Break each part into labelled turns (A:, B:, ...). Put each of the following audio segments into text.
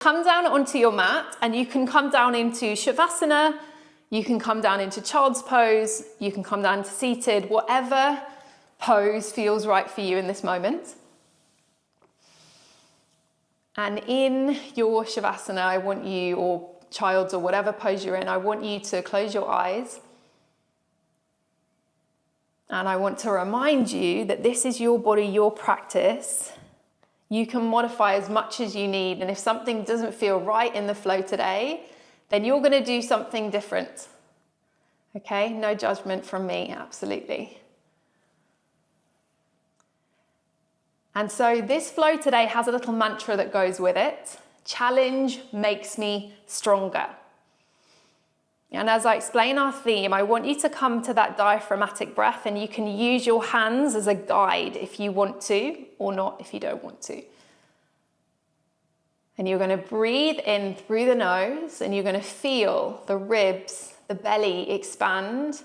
A: Come down onto your mat, and you can come down into Shavasana, you can come down into child's pose, you can come down to seated, whatever pose feels right for you in this moment. And in your Shavasana, I want you, or child's, or whatever pose you're in, I want you to close your eyes. And I want to remind you that this is your body, your practice. You can modify as much as you need. And if something doesn't feel right in the flow today, then you're going to do something different. Okay? No judgment from me, absolutely. And so this flow today has a little mantra that goes with it. Challenge makes me stronger. And as I explain our theme, I want you to come to that diaphragmatic breath, and you can use your hands as a guide if you want to, or not if you don't want to. And you're going to breathe in through the nose, and you're going to feel the ribs, the belly expand.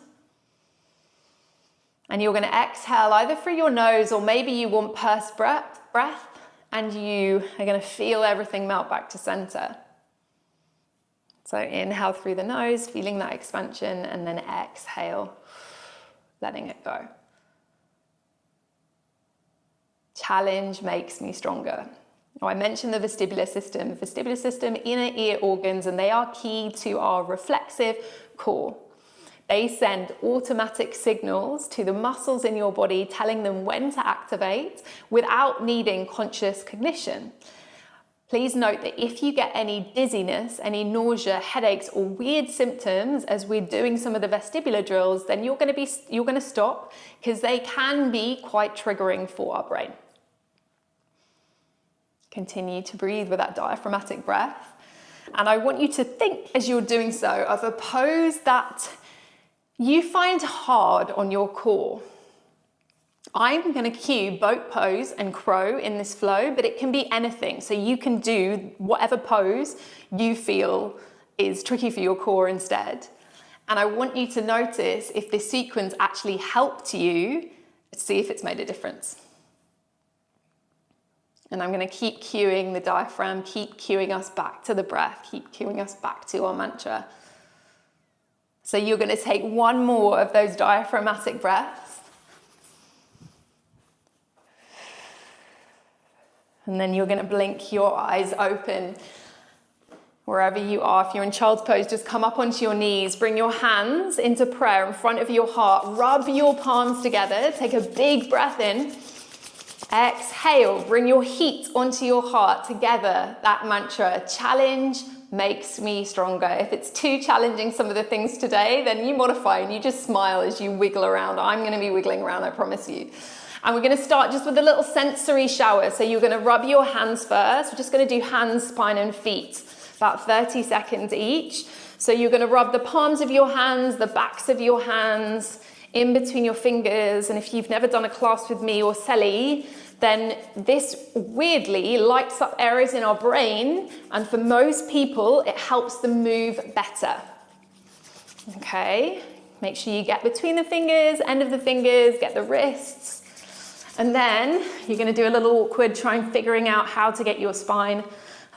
A: And you're going to exhale either through your nose, or maybe you want pursed breath, and you are going to feel everything melt back to center. So inhale through the nose, feeling that expansion, and then exhale, letting it go. Challenge makes me stronger. Now, I mentioned the vestibular system. The vestibular system, inner ear organs, and they are key to our reflexive core. They send automatic signals to the muscles in your body, telling them when to activate without needing conscious cognition. Please note that if you get any dizziness, any nausea, headaches, or weird symptoms as we're doing some of the vestibular drills, then you're going to stop, because they can be quite triggering for our brain. Continue to breathe with that diaphragmatic breath. And I want you to think, as you're doing so, of a pose that you find hard on your core. I'm going to cue boat pose and crow in this flow, but it can be anything. So you can do whatever pose you feel is tricky for your core instead. And I want you to notice if this sequence actually helped you, see if it's made a difference. And I'm going to keep cueing the diaphragm, keep cueing us back to the breath, keep cueing us back to our mantra. So you're going to take one more of those diaphragmatic breaths. And then you're going to blink your eyes open wherever you are. If you're in child's pose, just come up onto your knees. Bring your hands into prayer in front of your heart. Rub your palms together. Take a big breath in. Exhale. Bring your heat onto your heart together. That mantra, challenge makes me stronger. If it's too challenging, some of the things today, then you modify and you just smile as you wiggle around. I'm going to be wiggling around, I promise you. And we're going to start just with a little sensory shower. So you're going to rub your hands first. We're just going to do hands, spine, and feet, about 30 seconds each. So you're going to rub the palms of your hands, the backs of your hands, in between your fingers. And if you've never done a class with me or Celest, then this weirdly lights up areas in our brain. And for most people, it helps them move better. Okay, make sure you get between the fingers, end of the fingers, get the wrists. And then you're going to do a little awkward, trying figuring out how to get your spine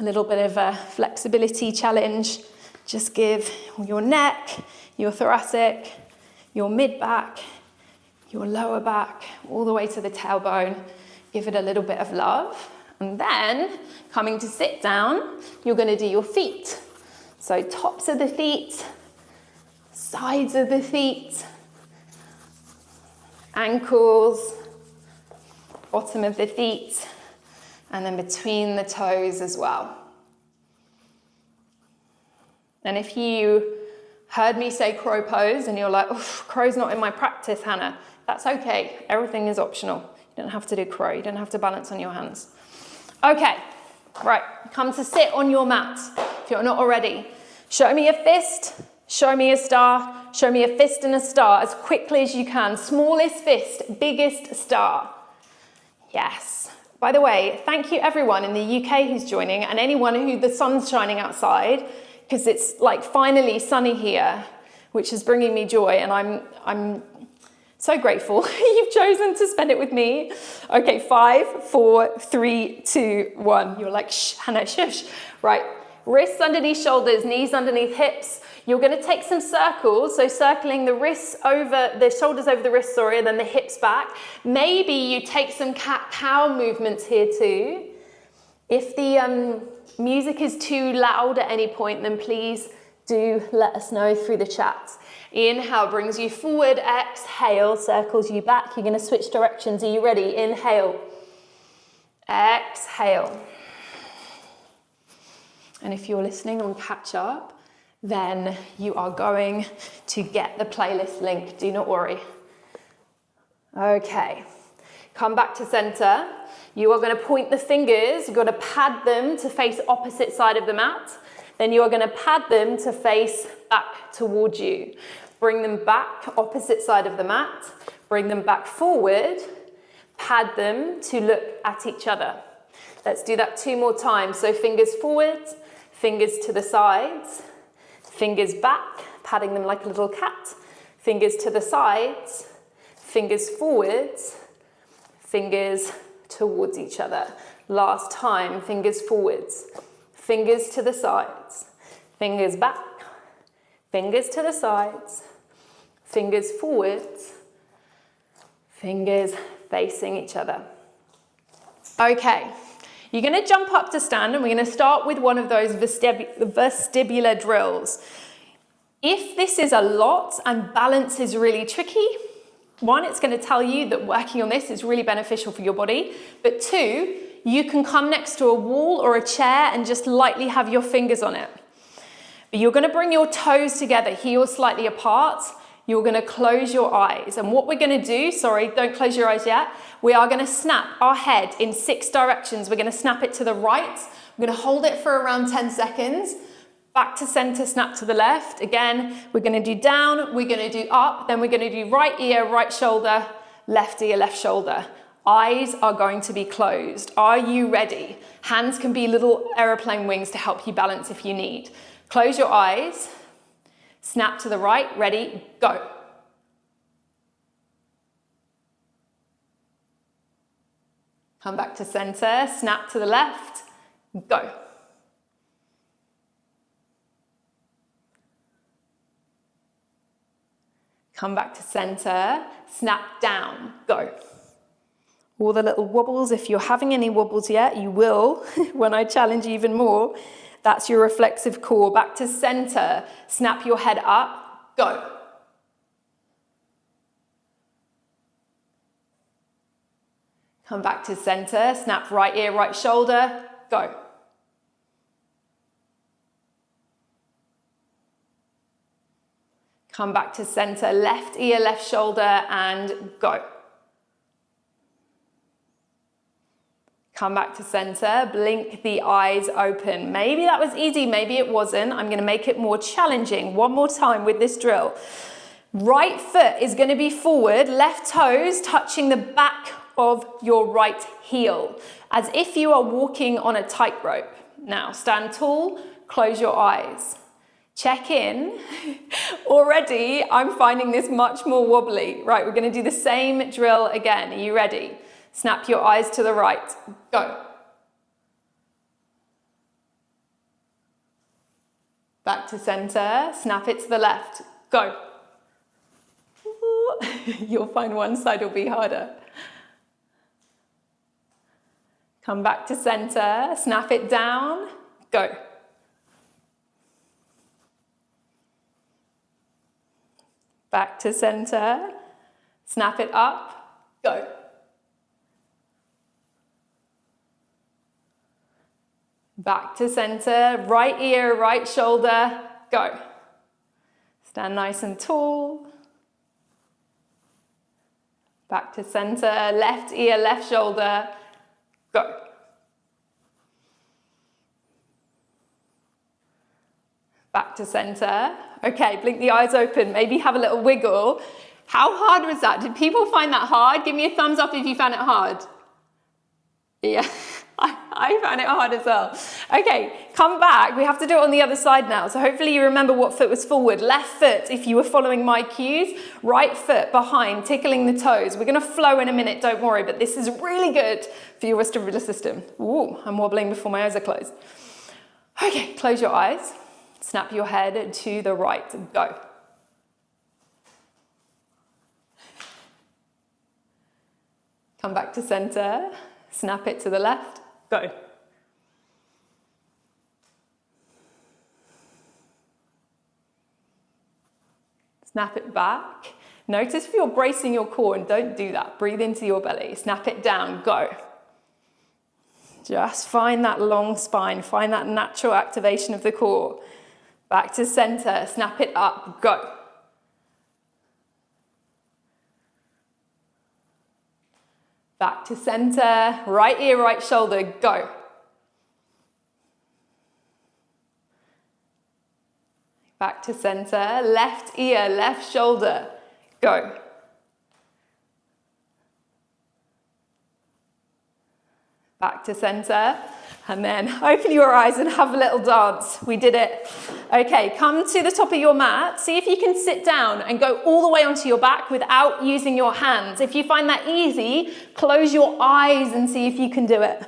A: a little bit of a flexibility challenge. Just give your neck, your thoracic, your mid-back, your lower back, all the way to the tailbone. Give it a little bit of love. And then, coming to sit down, you're going to do your feet. So tops of the feet, sides of the feet, ankles, bottom of the feet, and then between the toes as well. And if you heard me say crow pose and you're like, crow's not in my practice, Hannah, that's okay. Everything is optional. You don't have to do crow. You don't have to balance on your hands. Okay, right. Come to sit on your mat if you're not already. Show me a fist. Show me a star. Show me a fist and a star as quickly as you can. Smallest fist, biggest star. Yes. By the way, thank you everyone in the UK who's joining, and anyone who the sun's shining outside, because it's like finally sunny here, which is bringing me joy, and I'm So grateful you've chosen to spend it with me. Okay, 5, 4, 3, 2, 1. You're like, shh, Hannah, shush. Right, wrists underneath shoulders, knees underneath hips. You're going to take some circles, so circling the wrists over, the shoulders over the wrists, sorry, and then the hips back. Maybe you take some cat-cow movements here too. If the music is too loud at any point, then please do let us know through the chat. Inhale brings you forward, exhale circles you back. You're going to switch directions. Are you ready? Inhale, exhale. And if you're listening on catch up, then you are going to get the playlist link. Do not worry. Okay, come back to center. You are going to point the fingers. You've got to pad them to face opposite side of the mat. Then you are going to pad them to face back towards you. Bring them back, opposite side of the mat. Bring them back forward. Pad them to look at each other. Let's do that 2 more times. So fingers forward, fingers to the sides, fingers back, padding them like a little cat. Fingers to the sides, fingers forwards, fingers towards each other. Last time, fingers forwards. Fingers to the sides, fingers back, fingers to the sides, fingers forwards, fingers facing each other. Okay, you're going to jump up to stand and we're going to start with one of those vestibular drills. If this is a lot and balance is really tricky, 1, it's going to tell you that working on this is really beneficial for your body, but 2, you can come next to a wall or a chair and just lightly have your fingers on it. But you're going to bring your toes together, heels slightly apart. You're going to close your eyes. And what we're going to do, sorry, don't close your eyes yet. We are going to snap our head in 6 directions. We're going to snap it to the right. We're going to hold it for around 10 seconds. Back to center, snap to the left. Again, we're going to do down, we're going to do up, then we're going to do right ear, right shoulder, left ear, left shoulder. Eyes are going to be closed. Are you ready? Hands can be little aeroplane wings to help you balance if you need. Close your eyes. Snap to the right. Ready? Go. Come back to center. Snap to the left. Go. Come back to center. Snap down. Go. All the little wobbles, if you're having any wobbles yet, you will when I challenge you even more. That's your reflexive core. Back to center. Snap your head up. Go. Come back to center. Snap right ear, right shoulder. Go. Come back to center. Left ear, left shoulder, and go. Come back to center, blink the eyes open. Maybe that was easy, maybe it wasn't. I'm going to make it more challenging. One more time with this drill. Right foot is going to be forward, left toes touching the back of your right heel, as if you are walking on a tightrope. Now, stand tall, close your eyes. Check in. Already, I'm finding this much more wobbly. Right, we're going to do the same drill again. Are you ready? Snap your eyes to the right. Go. Back to center. Snap it to the left. Go. You'll find one side will be harder. Come back to center. Snap it down. Go. Back to center. Snap it up. Go. Back to center, right ear, right shoulder, go. Stand nice and tall. Back to center, left ear, left shoulder, go. Back to center. Okay, blink the eyes open, maybe have a little wiggle. How hard was that? Did people find that hard? Give me a thumbs up if you found it hard. Yeah. I found it hard as well. Okay, come back. We have to do it on the other side now. So hopefully you remember what foot was forward. Left foot, if you were following my cues, right foot behind, tickling the toes. We're going to flow in a minute, don't worry, but this is really good for your vestibular system. Ooh, I'm wobbling before my eyes are closed. Okay, close your eyes. Snap your head to the right. Go. Come back to center. Snap it to the left. Go. Snap it back. Notice if you're bracing your core, and don't do that. Breathe into your belly. Snap it down. Go. Just find that long spine. Find that natural activation of the core. Back to center. Snap it up. Go. Back to center. Right ear, right shoulder. Go. Back to center. Left ear, left shoulder. Go. Back to center, and then open your eyes and have a little dance. We did it. Okay, come to the top of your mat. See if you can sit down and go all the way onto your back without using your hands. If you find that easy, close your eyes and see if you can do it.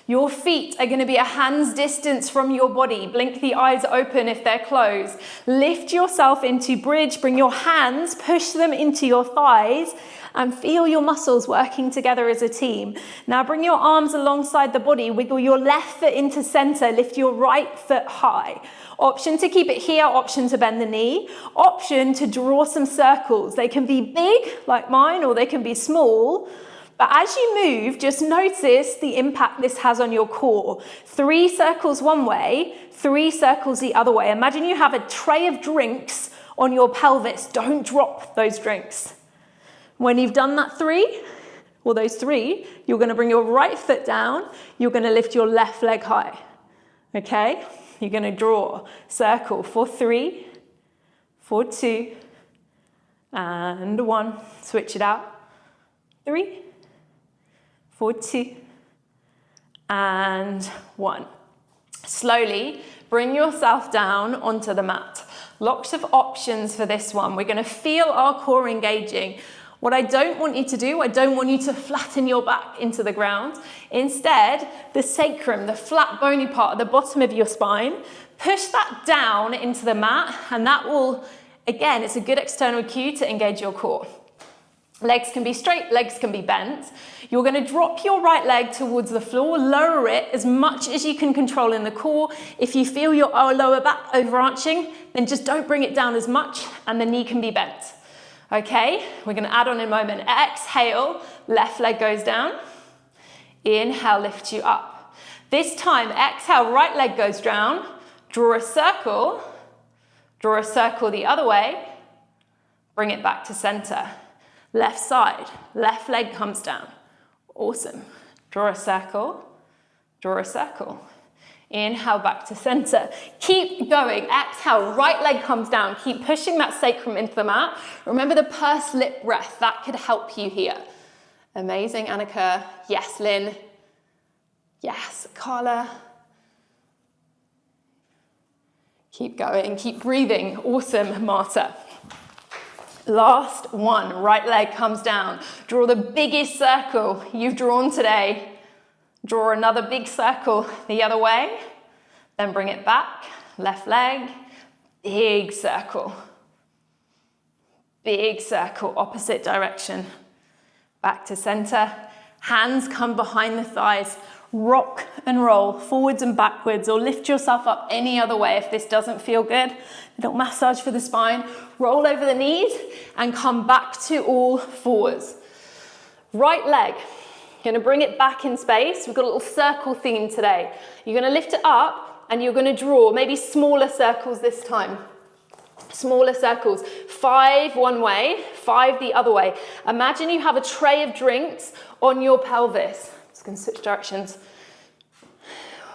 A: Your feet are going to be a hand's distance from your body. Blink the eyes open if they're closed. Lift yourself into bridge. Bring your hands, push them into your thighs, and feel your muscles working together as a team. Now bring your arms alongside the body. Wiggle your left foot into center. Lift your right foot high. Option to keep it here, option to bend the knee. Option to draw some circles. They can be big, like mine, or they can be small. But as you move, just notice the impact this has on your core. 3 circles one way, 3 circles the other way. Imagine you have a tray of drinks on your pelvis. Don't drop those drinks. When you've done that 3, or those 3, you're going to bring your right foot down. You're going to lift your left leg high. Okay? You're going to draw circle for 3, for 2, and 1. Switch it out. 3, for 2, and 1. Slowly bring yourself down onto the mat. Lots of options for this one. We're going to feel our core engaging. What I don't want you to do, I don't want you to flatten your back into the ground. Instead, the sacrum, the flat bony part at the bottom of your spine, push that down into the mat, and that will, again, it's a good external cue to engage your core. Legs can be straight, legs can be bent. You're going to drop your right leg towards the floor, lower it as much as you can control in the core. If you feel your lower back overarching, then just don't bring it down as much, and the knee can be bent. Okay, we're going to add on in a moment. Exhale, left leg goes down. Inhale, lift you up. This time, exhale, right leg goes down. Draw a circle the other way. Bring it back to center. Left side, left leg comes down. Awesome. Draw a circle, draw a circle. Inhale, back to center. Keep going. Exhale, right leg comes down. Keep pushing that sacrum into the mat. Remember the pursed lip breath. That could help you here. Amazing, Annika. Yes, Lynn. Yes, Carla. Keep going. Keep breathing. Awesome, Marta. Last one. Right leg comes down. Draw the biggest circle you've drawn today. Draw another big circle the other way, then bring it back, left leg, big circle, opposite direction, back to center, hands come behind the thighs, rock and roll forwards and backwards, or lift yourself up any other way if this doesn't feel good. A little massage for the spine, roll over the knees and come back to all fours. Right leg. You're going to bring it back in space. We've got a little circle theme today. You're going to lift it up and you're going to draw maybe smaller circles this time. Smaller circles. 5 one way, 5 the other way. Imagine you have a tray of drinks on your pelvis. Just going to switch directions.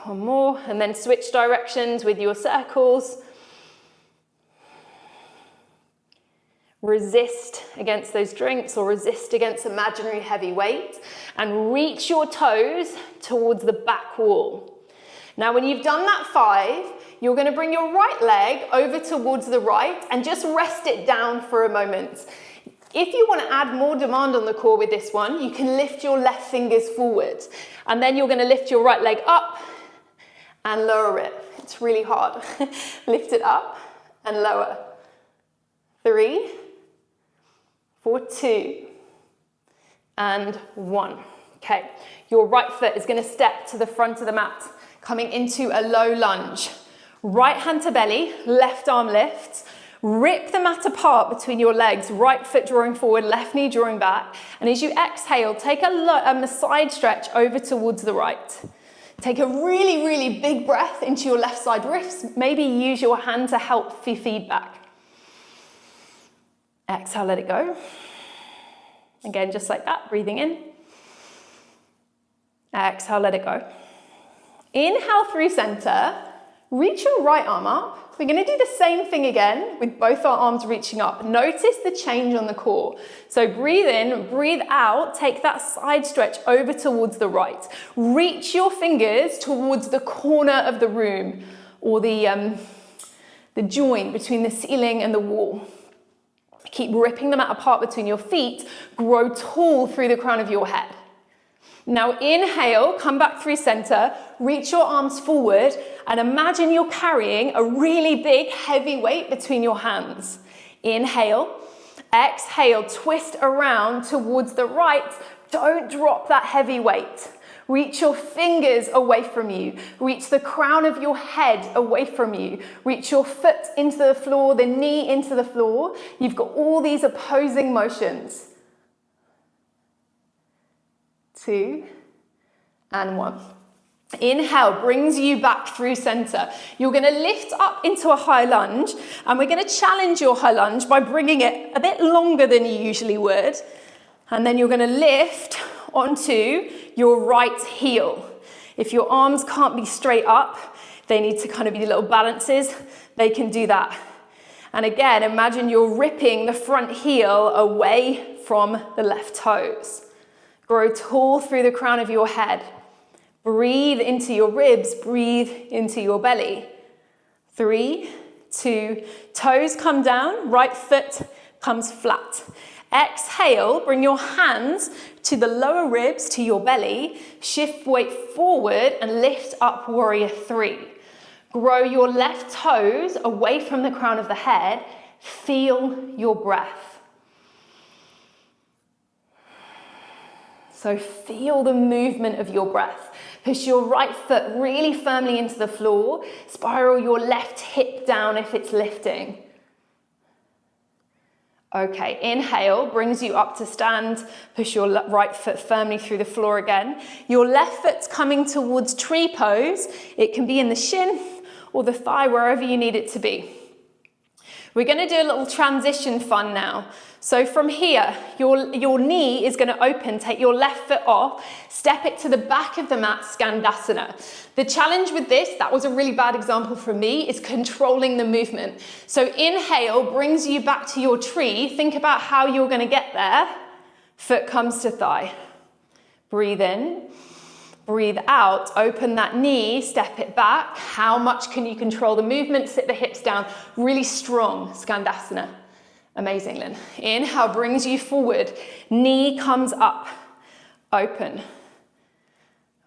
A: One more, and then switch directions with your circles. Resist against those drinks or resist against imaginary heavy weight, and reach your toes towards the back wall. Now, when you've done that 5, you're going to bring your right leg over towards the right and just rest it down for a moment. If you want to add more demand on the core with this one, you can lift your left fingers forward, and then you're going to lift your right leg up and lower it. It's really hard. Lift it up and lower. 3, 4, 2, and 1. Okay, your right foot is going to step to the front of the mat, coming into a low lunge. Right hand to belly, left arm lifts. Rip the mat apart between your legs, right foot drawing forward, left knee drawing back. And as you exhale, take a side stretch over towards the right. Take a really, really big breath into your left side ribs. Maybe use your hand to help for feedback. Exhale, let it go. Again, just like that, breathing in. Exhale, let it go. Inhale through center. Reach your right arm up. We're going to do the same thing again with both our arms reaching up. Notice the change on the core. So breathe in, breathe out, take that side stretch over towards the right. Reach your fingers towards the corner of the room or the joint between the ceiling and the wall. Keep ripping the mat apart between your feet. Grow tall through the crown of your head. Now inhale, come back through center, reach your arms forward, and imagine you're carrying a really big, heavy weight between your hands. Inhale, exhale, twist around towards the right. Don't drop that heavy weight. Reach your fingers away from you. Reach the crown of your head away from you. Reach your foot into the floor, the knee into the floor. You've got all these opposing motions. 2, and 1. Inhale brings you back through center. You're going to lift up into a high lunge, and we're going to challenge your high lunge by bringing it a bit longer than you usually would. And then you're going to lift onto your right heel. If your arms can't be straight up, they need to kind of be little balances, they can do that. And again, imagine you're ripping the front heel away from the left toes. Grow tall through the crown of your head. Breathe into your ribs, breathe into your belly. 3, 2, toes come down, right foot comes flat. Exhale, bring your hands to the lower ribs, to your belly. Shift weight forward and lift up, warrior 3. Grow your left toes away from the crown of the head. Feel your breath. So feel the movement of your breath. Push your right foot really firmly into the floor. Spiral your left hip down if it's lifting. Okay, inhale brings you up to stand. Push your right foot firmly through the floor again. Your left foot's coming towards tree pose. It can be in the shin or the thigh, wherever you need it to be. We're going to do a little transition fun now. So from here, your knee is going to open, take your left foot off, step it to the back of the mat, Skandasana. The challenge with this, that was a really bad example for me, is controlling the movement. So inhale brings you back to your tree. Think about how you're going to get there. Foot comes to thigh. Breathe in. Breathe out, open that knee, step it back. How much can you control the movement? Sit the hips down, really strong, Skandasana. Amazing, Lynn. Inhale brings you forward, knee comes up, open.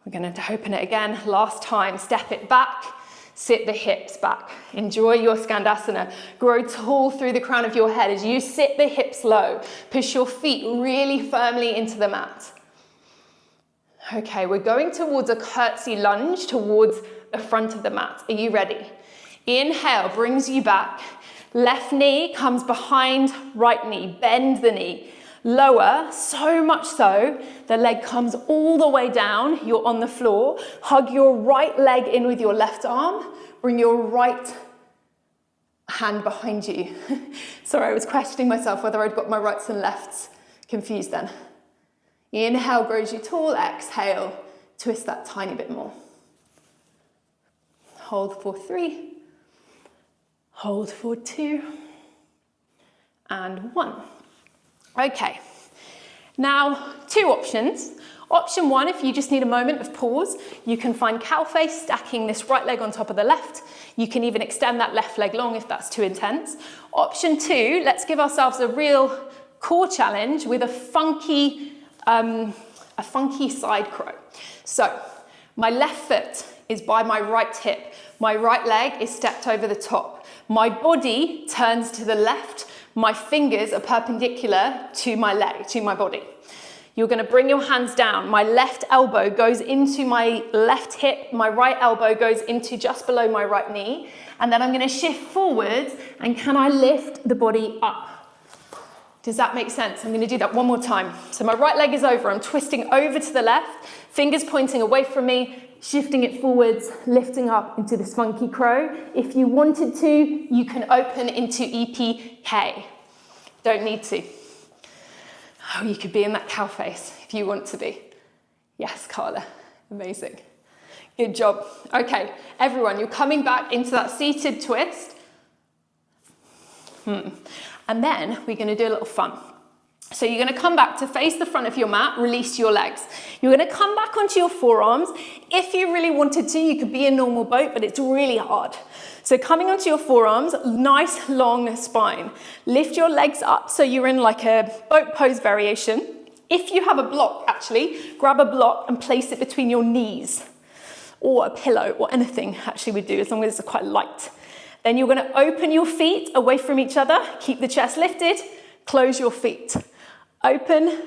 A: We're going to open it again, last time, step it back, sit the hips back. Enjoy your Skandasana. Grow tall through the crown of your head as you sit the hips low. Push your feet really firmly into the mat. Okay, we're going towards a curtsy lunge towards the front of the mat. Are you ready? Inhale brings you back. Left knee comes behind right knee. Bend the knee. Lower, so much so, the leg comes all the way down. You're on the floor. Hug your right leg in with your left arm. Bring your right hand behind you. Sorry, I was questioning myself whether I'd got my rights and lefts confused then. Inhale grows you tall, exhale, twist that tiny bit more. Hold for 3, hold for 2, and 1. Okay, now 2 options. Option 1, if you just need a moment of pause, you can find cow face, stacking this right leg on top of the left. You can even extend that left leg long if that's too intense. Option 2, let's give ourselves a real core challenge with a funky side crow. So my left foot is by my right hip. My right leg is stepped over the top. My body turns to the left. My fingers are perpendicular to my leg, to my body. You're going to bring your hands down. My left elbow goes into my left hip. My right elbow goes into just below my right knee. And then I'm going to shift forwards. And can I lift the body up? Does that make sense? I'm going to do that one more time. So my right leg is over. I'm twisting over to the left. Fingers pointing away from me. Shifting it forwards, lifting up into this funky crow. If you wanted to, you can open into EPK. Don't need to. Oh, you could be in that cow face if you want to be. Yes, Carla. Amazing. Good job. Okay, everyone, you're coming back into that seated twist. And then we're going to do a little fun. So you're going to come back to face the front of your mat, release your legs. You're going to come back onto your forearms. If you really wanted to, you could be a normal boat, but it's really hard. So coming onto your forearms, nice long spine. Lift your legs up so you're in like a boat pose variation. If you have a block, actually, grab a block and place it between your knees, or a pillow, or anything actually we do, as long as it's quite light. Then you're going to open your feet away from each other. Keep the chest lifted. Close your feet. Open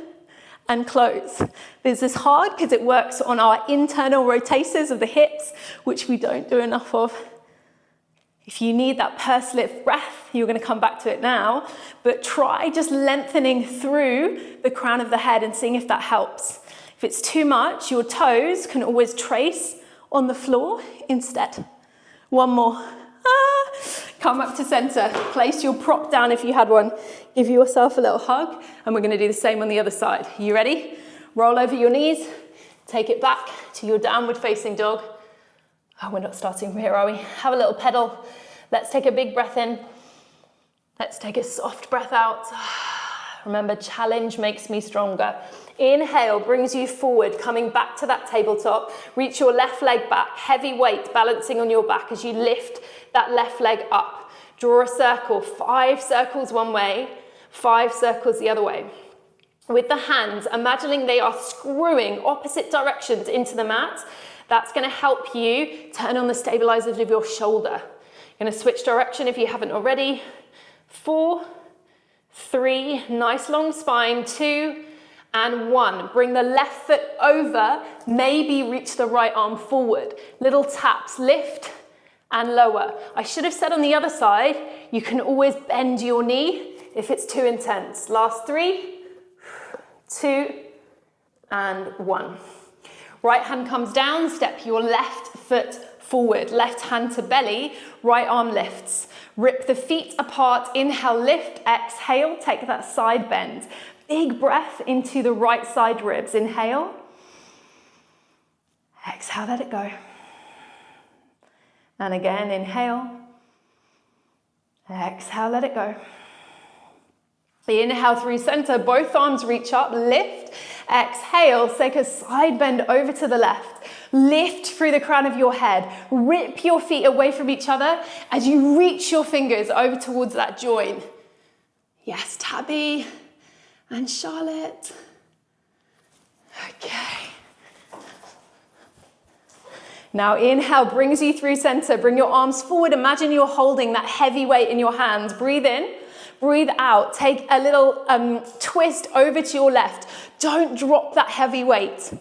A: and close. This is hard because it works on our internal rotators of the hips, which we don't do enough of. If you need that pursed lip breath, you're going to come back to it now, but try just lengthening through the crown of the head and seeing if that helps. If it's too much, your toes can always trace on the floor instead. One more. Come up to center. Place your prop down if you had one. Give yourself a little hug, and we're going to do the same on the other side. You ready? Roll over your knees. Take it back to your downward facing dog. Oh, we're not starting from here, are we? Have a little pedal. Let's take a big breath in. Let's take a soft breath out. Remember, challenge makes me stronger. Inhale brings you forward, coming back to that tabletop. Reach your left leg back, heavy weight balancing on your back as you lift that left leg up. Draw a circle, 5 circles one way, 5 circles the other way. With the hands, imagining they are screwing opposite directions into the mat. That's going to help you turn on the stabilizers of your shoulder. You're going to switch direction if you haven't already. 4, 3, nice long spine, 2, and 1. Bring the left foot over, maybe reach the right arm forward. Little taps, lift and lower. I should have said on the other side, you can always bend your knee if it's too intense. Last 3, 2, and 1. Right hand comes down, step your left foot forward. Left hand to belly, right arm lifts. Rip the feet apart, inhale, lift, exhale, take that side bend. Big breath into the right side ribs. Inhale. Exhale, let it go. And again, inhale. Exhale, let it go. Inhale through center, both arms reach up, lift. Exhale, take a side bend over to the left. Lift through the crown of your head. Rip your feet away from each other as you reach your fingers over towards that join. Yes, Tabby and Charlotte. Okay. Now inhale brings you through center. Bring your arms forward. Imagine you're holding that heavy weight in your hands. Breathe in. Breathe out. Take a little twist over to your left. Don't drop that heavy weight.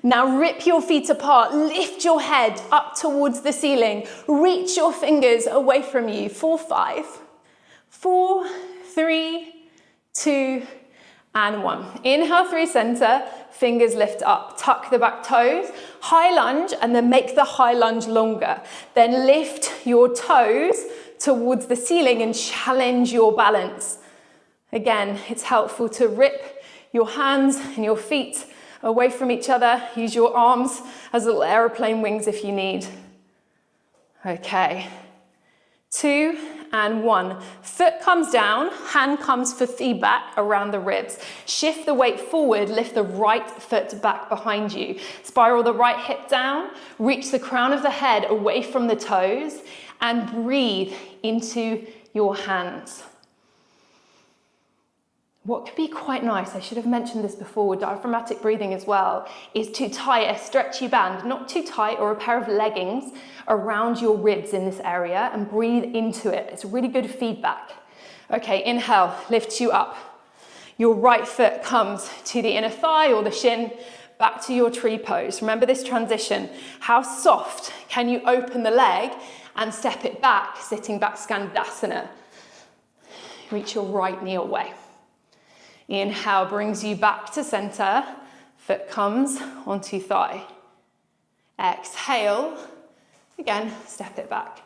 A: Now rip your feet apart. Lift your head up towards the ceiling. Reach your fingers away from you. 4, 5, 4, 3, 2, and 1. Inhale through center. Fingers lift up. Tuck the back toes. High lunge, and then make the high lunge longer. Then lift your toes towards the ceiling and challenge your balance. Again, it's helpful to rip your hands and your feet away from each other. Use your arms as little aeroplane wings if you need. Okay. 2 and 1. Foot comes down, hand comes for feedback around the ribs. Shift the weight forward, lift the right foot back behind you. Spiral the right hip down, reach the crown of the head away from the toes, and breathe into your hands. What could be quite nice, I should have mentioned this before with diaphragmatic breathing as well, is to tie a stretchy band, not too tight, or a pair of leggings around your ribs in this area and breathe into it. It's really good feedback. Okay, inhale, lifts you up. Your right foot comes to the inner thigh or the shin, back to your tree pose. Remember this transition. How soft can you open the leg and step it back, sitting back Skandasana. Reach your right knee away. Inhale brings you back to center. Foot comes onto thigh. Exhale. Again, step it back.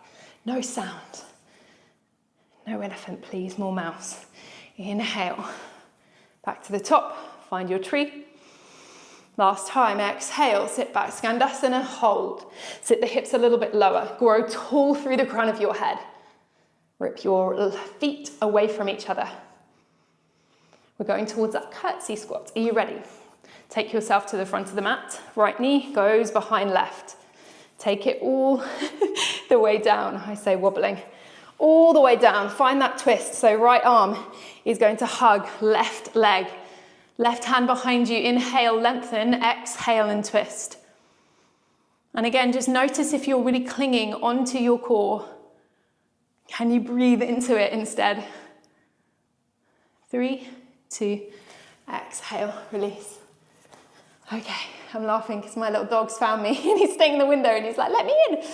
A: No sound. No elephant, please. More mouse. Inhale. Back to the top. Find your tree. Last time. Exhale. Sit back. Skandasana. Hold. Sit the hips a little bit lower. Grow tall through the crown of your head. Rip your feet away from each other. We're going towards that curtsy squat. Are you ready? Take yourself to the front of the mat. Right knee goes behind left. Take it all the way down. I say wobbling. All the way down. Find that twist. So right arm is going to hug left leg. Left hand behind you. Inhale, lengthen. Exhale and twist. And again, just notice if you're really clinging onto your core. Can you breathe into it instead? 3, 2, exhale, release. Okay, I'm laughing because my little dog's found me and he's staying in the window and he's like, let me in.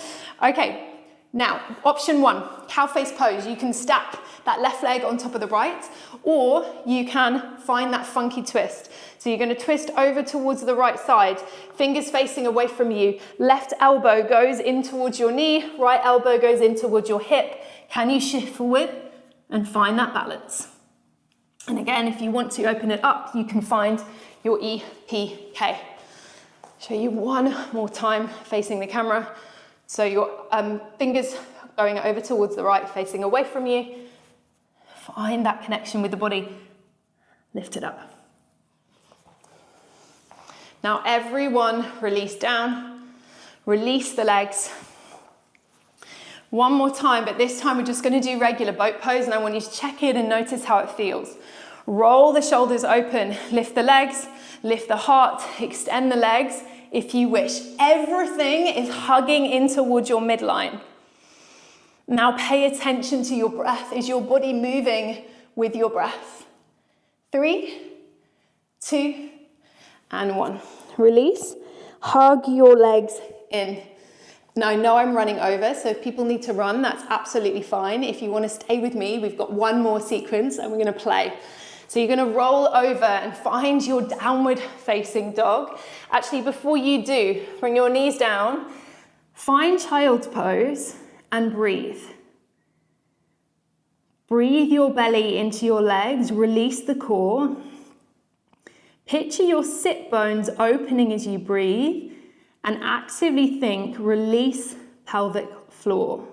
A: Okay, now, option 1, cow face pose. You can stack that left leg on top of the right, or you can find that funky twist. So you're going to twist over towards the right side, fingers facing away from you. Left elbow goes in towards your knee, right elbow goes in towards your hip. Can you shift forward and find that balance? And again, if you want to open it up, you can find your EPK. Show you one more time facing the camera. So your fingers going over towards the right, facing away from you. Find that connection with the body. Lift it up. Now everyone release down. Release the legs. One more time, but this time we're just going to do regular boat pose, and I want you to check in and notice how it feels. Roll the shoulders open, lift the legs, lift the heart, extend the legs if you wish. Everything is hugging in towards your midline. Now pay attention to your breath. Is your body moving with your breath? 3, 2, and 1. Release. Hug your legs in. Now I know I'm running over, so if people need to run, that's absolutely fine. If you want to stay with me, we've got one more sequence and we're going to play. So you're going to roll over and find your downward facing dog. Actually, before you do, bring your knees down, find child's pose and breathe. Breathe your belly into your legs, release the core. Picture your sit bones opening as you breathe and actively think, release pelvic floor.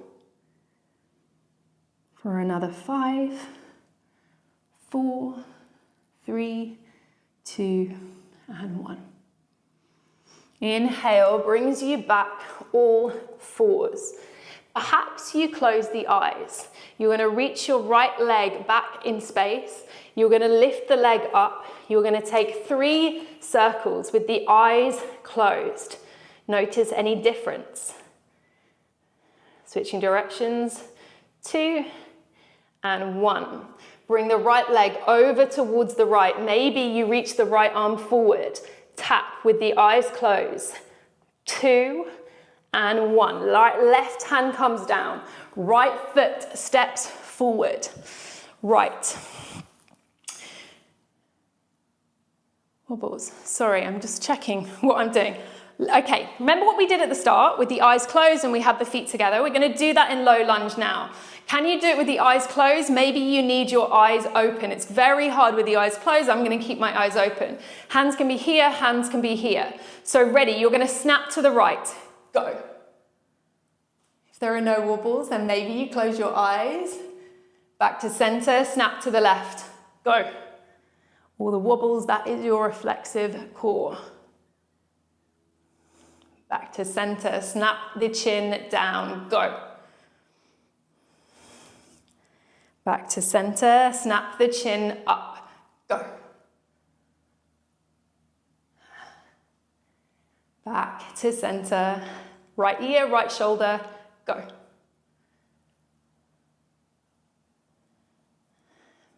A: For another 5, 4, 3, 2, and 1. Inhale brings you back all fours. Perhaps you close the eyes. You're going to reach your right leg back in space. You're going to lift the leg up. You're going to take 3 circles with the eyes closed. Notice any difference. Switching directions. 2 and 1. Bring the right leg over towards the right. Maybe you reach the right arm forward. Tap with the eyes closed. 2 and 1. Left hand comes down. Right foot steps forward. Right. Wobbles. Sorry, I'm just checking what I'm doing. Okay, remember what we did at the start with the eyes closed and we had the feet together? We're going to do that in low lunge now. Can you do it with the eyes closed? Maybe you need your eyes open. It's very hard with the eyes closed. I'm going to keep my eyes open. Hands can be here, hands can be here. So ready, you're going to snap to the right. Go. If there are no wobbles, then maybe you close your eyes Back to center, snap to the left. Go. All the wobbles, that is your reflexive core. Back to center, snap the chin down. Go. Back to center, snap the chin up. Go. Back to center, right ear, right shoulder, go.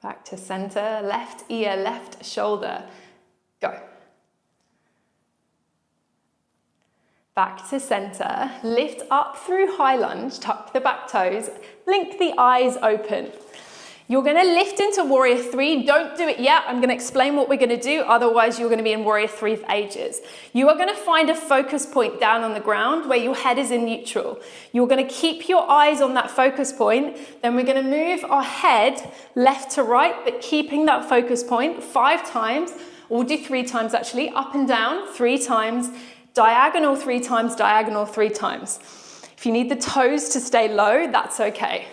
A: Back to center, left ear, left shoulder, go. Back to center, lift up through high lunge, tuck the back toes, blink the eyes open. You're gonna lift into warrior three. Don't do it yet. I'm gonna explain what we're gonna do. Otherwise, you're gonna be in warrior three for ages. You are gonna find a focus point down on the ground where your head is in neutral. You're gonna keep your eyes on that focus point. Then we're gonna move our head left to right, but keeping that focus point 5 times. We'll do 3 times actually. Up and down 3 times. Diagonal 3 times, diagonal 3 times. If you need the toes to stay low, that's okay.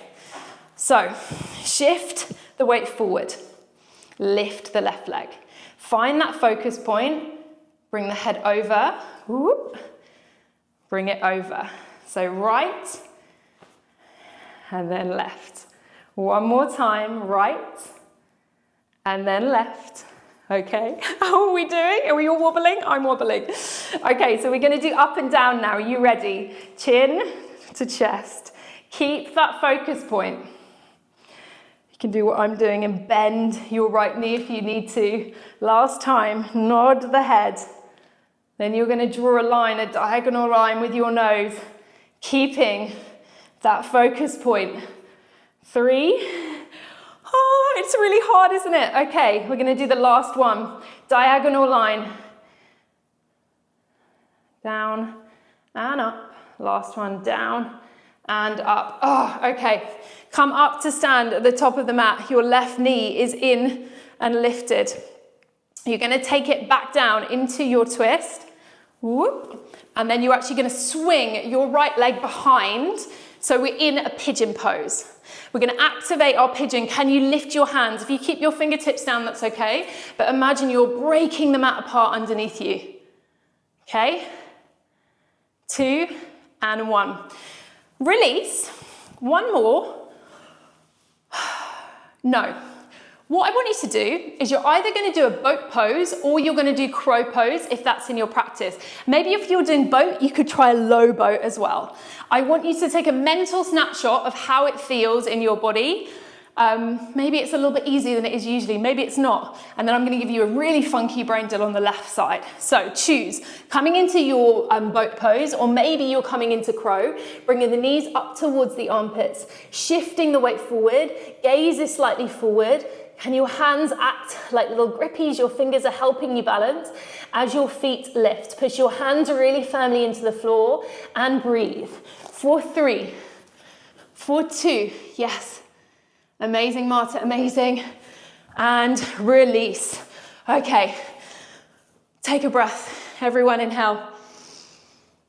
A: So, shift the weight forward, lift the left leg. Find that focus point, bring the head over, whoop, bring it over. So right, and then left. One more time, right, and then left. Okay, how are we doing? Are we all wobbling? I'm wobbling. Okay, so we're gonna do up and down now. Are you ready? Chin to chest. Keep that focus point. You can do what I'm doing and bend your right knee if you need to. Last time, nod the head. Then you're going to draw a line, a diagonal line with your nose, keeping that focus point. 3. Oh, it's really hard, isn't it? Okay, we're going to do the last one. Diagonal line. Down and up. Last one, down and up. Oh, okay. Come up to stand at the top of the mat. Your left knee is in and lifted. You're going to take it back down into your twist. Whoop. And then you're actually going to swing your right leg behind. So we're in a pigeon pose. We're going to activate our pigeon. Can you lift your hands? If you keep your fingertips down, that's okay. But imagine you're breaking the mat apart underneath you. Okay? 2 and 1. Release. 1 more. No. What I want you to do is you're either going to do a boat pose or you're going to do crow pose if that's in your practice. Maybe if you're doing boat, you could try a low boat as well. I want you to take a mental snapshot of how it feels in your body. Maybe it's a little bit easier than it is usually. Maybe it's not. And then I'm going to give you a really funky brain drill on the left side. So choose coming into your boat pose, or maybe you're coming into crow, bringing the knees up towards the armpits, shifting the weight forward, gaze is slightly forward. Can your hands act like little grippies? Your fingers are helping you balance as your feet lift. Push your hands really firmly into the floor and breathe. 4, 3, 4, 2, yes. Amazing, Marta, amazing. And release. Okay, take a breath. Everyone inhale.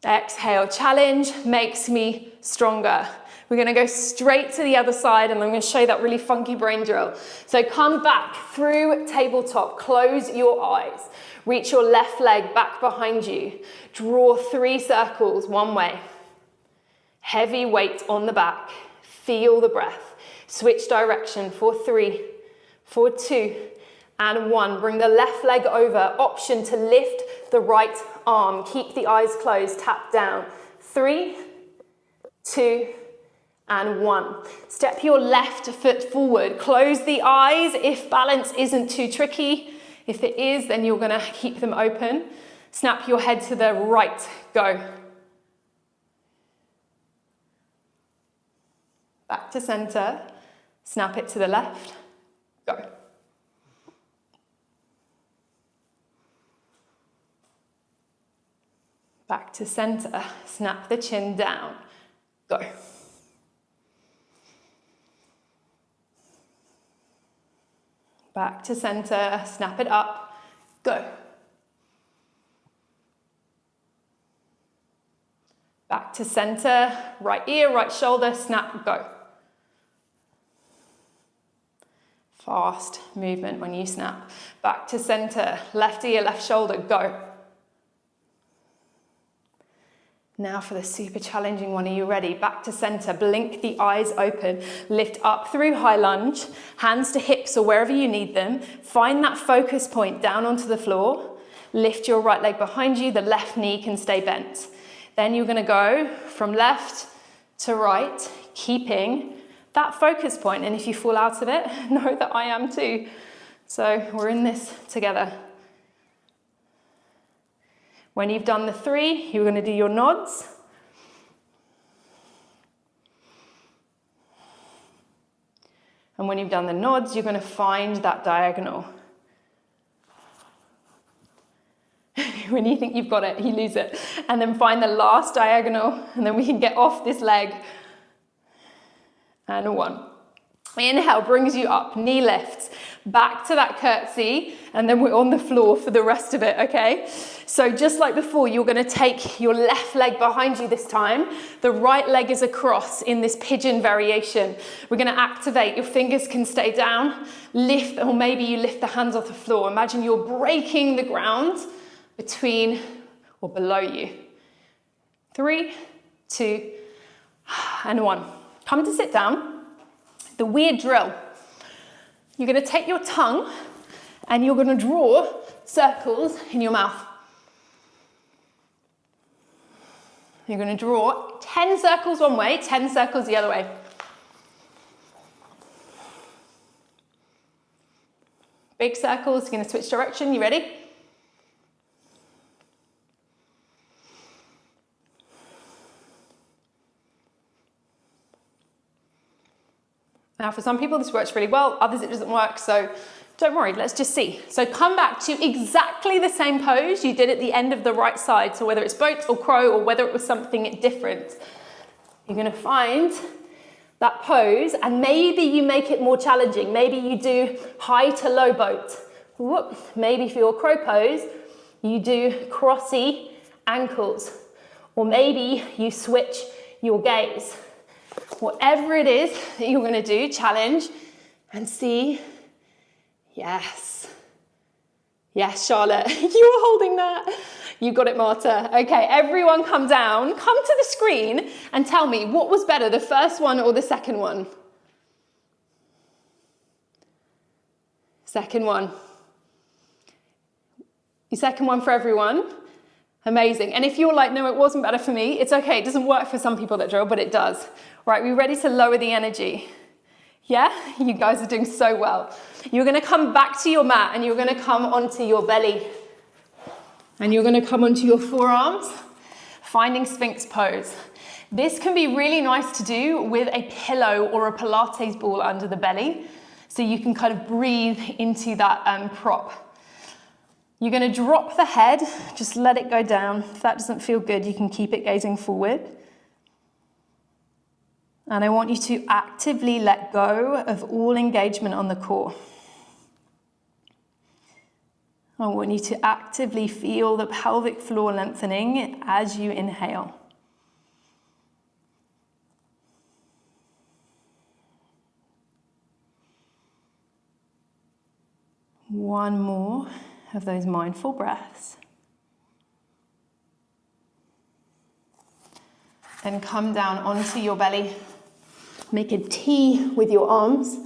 A: Exhale. Challenge makes me stronger. We're going to go straight to the other side and I'm going to show you that really funky brain drill. So come back through tabletop. Close your eyes. Reach your left leg back behind you. Draw 3 circles one way. Heavy weight on the back. Feel the breath. Switch direction for 3, for 2, and 1. Bring the left leg over. Option to lift the right arm. Keep the eyes closed. Tap down. 3, 2, and 1. Step your left foot forward. Close the eyes if balance isn't too tricky. If it is, then you're going to keep them open. Snap your head to the right. Go. Back to center. Snap it to the left. Go. Back to center. Snap the chin down. Go. Back to center. Snap it up. Go. Back to center. Right ear, right shoulder. Snap. Go. Fast movement when you snap. Back to center, left ear, left shoulder, go. Now for the super challenging one, are you ready? Back to center, blink the eyes open, lift up through high lunge, hands to hips or wherever you need them. Find that focus point down onto the floor. Lift your right leg behind you, the left knee can stay bent. Then you're gonna go from left to right, keeping that focus point. And if you fall out of it, know that I am too. So we're in this together. When you've done the 3, you're going to do your nods. And when you've done the nods, you're going to find that diagonal. When you think you've got it, you lose it. And then find the last diagonal, and then we can get off this leg. And 1. Inhale brings you up, knee lifts, back to that curtsy, and then we're on the floor for the rest of it, okay? So just like before, you're gonna take your left leg behind you this time. The right leg is across in this pigeon variation. We're gonna activate, your fingers can stay down, lift, or maybe you lift the hands off the floor. Imagine you're breaking the ground between or below you. 3, 2, and 1. Come to sit down. The weird drill. You're going to take your tongue and you're going to draw circles in your mouth. You're going to draw 10 circles one way, 10 circles the other way. Big circles, you're going to switch direction. You ready? Now, for some people, this works really well. Others, it doesn't work. So don't worry, let's just see. So come back to exactly the same pose you did at the end of the right side. So whether it's boat or crow or whether it was something different, you're going to find that pose and maybe you make it more challenging. Maybe you do high to low boat. Whoop. Maybe for your crow pose, you do crossy ankles. Or maybe you switch your gaze. Whatever it is that you're going to do, challenge and see. Yes. Yes, Charlotte, you were holding that. You got it, Marta. Okay, everyone come down. Come to the screen and tell me what was better, the first one or the second one? Second one. The second one for everyone. Amazing. And if you're like, no, it wasn't better for me, it's okay. It doesn't work for some people that drill, but it does. Right, we ready to lower the energy? Yeah? You guys are doing so well. You're going to come back to your mat and you're going to come onto your belly. And you're going to come onto your forearms, finding Sphinx pose. This can be really nice to do with a pillow or a Pilates ball under the belly. So you can kind of breathe into that prop. You're going to drop the head, just let it go down. If that doesn't feel good, you can keep it gazing forward. And I want you to actively let go of all engagement on the core. I want you to actively feel the pelvic floor lengthening as you inhale. One more of those mindful breaths. Then come down onto your belly. Make a T with your arms.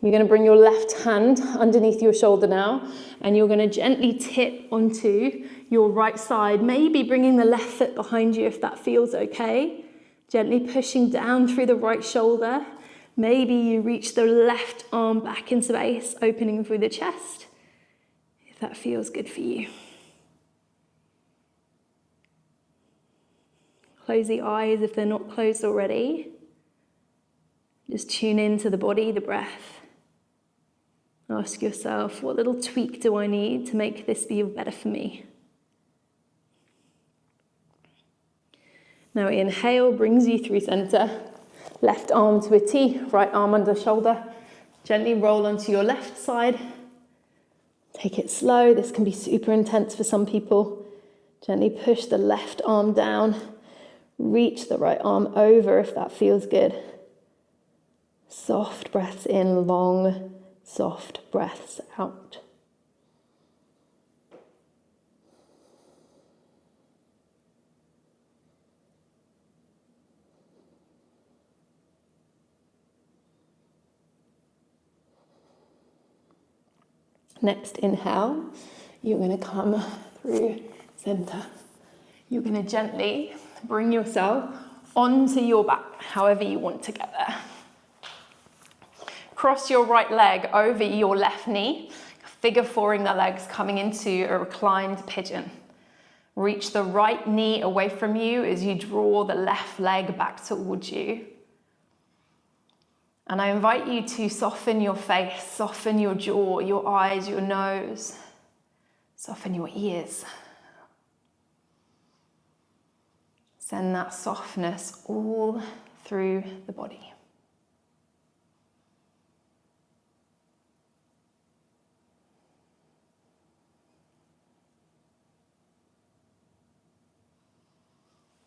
A: You're going to bring your left hand underneath your shoulder now, and you're going to gently tip onto your right side, maybe bringing the left foot behind you if that feels okay. Gently pushing down through the right shoulder. Maybe you reach the left arm back in space, opening through the chest, if that feels good for you. Close the eyes if they're not closed already. Just tune into the body, the breath. Ask yourself, what little tweak do I need to make this feel better for me? Now inhale brings you through center. Left arm to a T, right arm under shoulder. Gently roll onto your left side. Take it slow. This can be super intense for some people. Gently push the left arm down. Reach the right arm over if that feels good. Soft breaths in, long, soft breaths out. Next inhale, you're going to come through center. You're going to gently bring yourself onto your back, however you want to get there. Cross your right leg over your left knee, figure fouring the legs, coming into a reclined pigeon. Reach the right knee away from you as you draw the left leg back towards you. And I invite you to soften your face, soften your jaw, your eyes, your nose, soften your ears. Send that softness all through the body.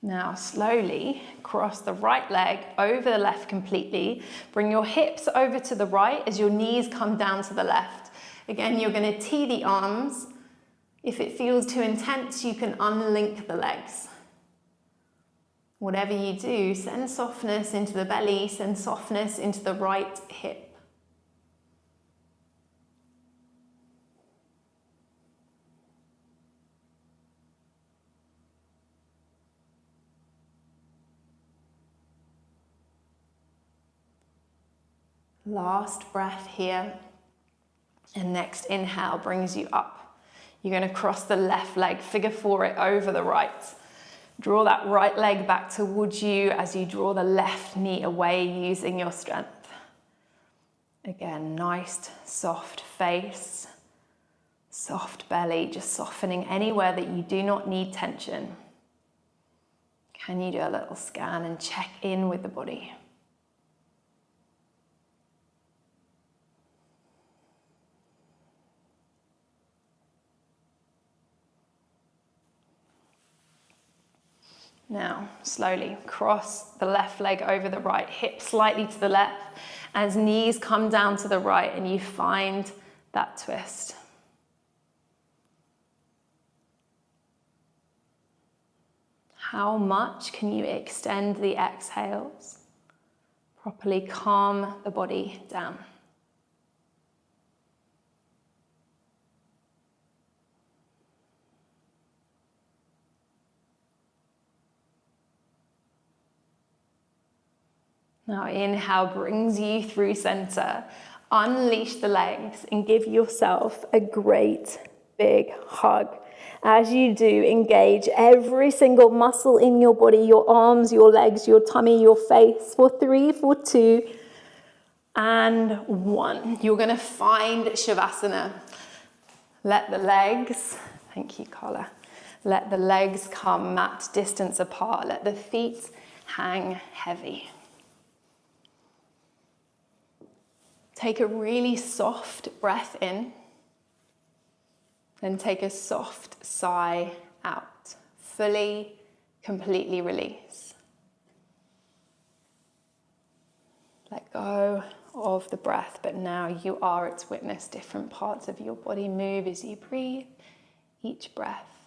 A: Now slowly cross the right leg over the left completely. Bring your hips over to the right as your knees come down to the left. Again, you're going to tee the arms. If it feels too intense, you can unlink the legs. Whatever you do, send softness into the belly, send softness into the right hip. Last breath here. And next inhale brings you up. You're going to cross the left leg, figure four it over the right. Draw that right leg back towards you as you draw the left knee away using your strength. Again, nice, soft face, soft belly, just softening anywhere that you do not need tension. Can you do a little scan and check in with the body? Now, slowly cross the left leg over the right, hip slightly to the left, as knees come down to the right and you find that twist. How much can you extend the exhales? Properly calm the body down. Now inhale brings you through center. Unleash the legs and give yourself a great big hug. As you do, engage every single muscle in your body, your arms, your legs, your tummy, your face, for 3, for 2, and 1. You're going to find Shavasana. Let the legs, thank you, Carla. Let the legs come mat distance apart. Let the feet hang heavy. Take a really soft breath in, then take a soft sigh out. Fully, completely release. Let go of the breath, but now you are its witness. Different parts of your body move as you breathe. Each breath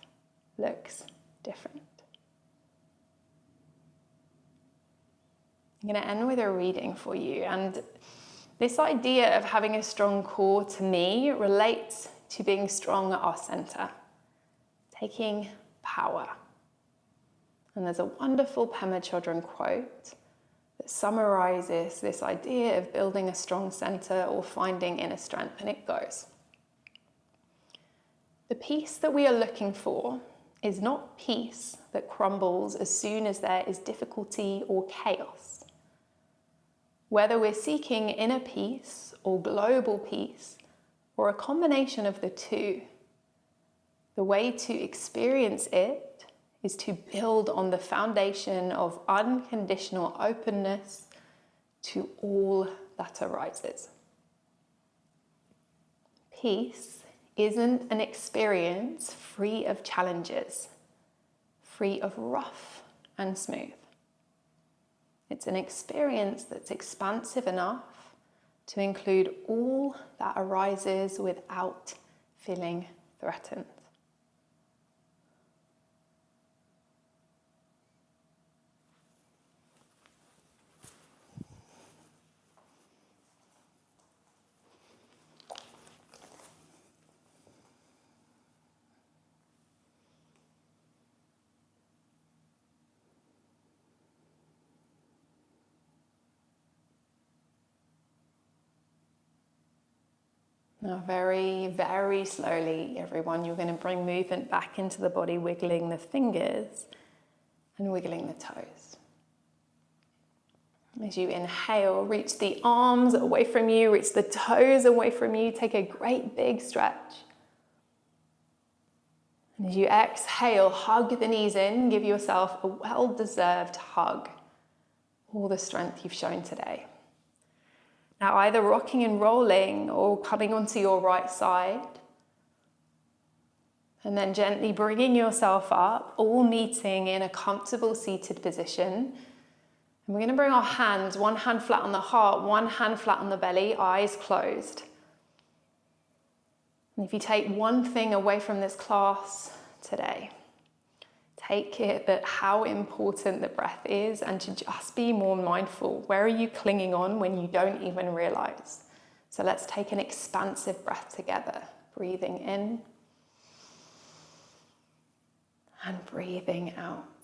A: looks different. I'm going to end with a reading for you, and this idea of having a strong core to me relates to being strong at our center, taking power. And there's a wonderful Pema Chodron quote that summarizes this idea of building a strong center or finding inner strength, and it goes: the peace that we are looking for is not peace that crumbles as soon as there is difficulty or chaos. Whether we're seeking inner peace or global peace, or a combination of the two, the way to experience it is to build on the foundation of unconditional openness to all that arises. Peace isn't an experience free of challenges, free of rough and smooth. It's an experience that's expansive enough to include all that arises without feeling threatened. Now very, very slowly, everyone, you're going to bring movement back into the body, wiggling the fingers and wiggling the toes. As you inhale, reach the arms away from you, reach the toes away from you, take a great big stretch. And as you exhale, hug the knees in, give yourself a well-deserved hug. All the strength you've shown today. Now either rocking and rolling or coming onto your right side. And then gently bringing yourself up, all meeting in a comfortable seated position. And we're going to bring our hands, one hand flat on the heart, one hand flat on the belly, eyes closed. And if you take one thing away from this class today, take it that how important the breath is and to just be more mindful. Where are you clinging on when you don't even realize? So let's take an expansive breath together. Breathing in and breathing out.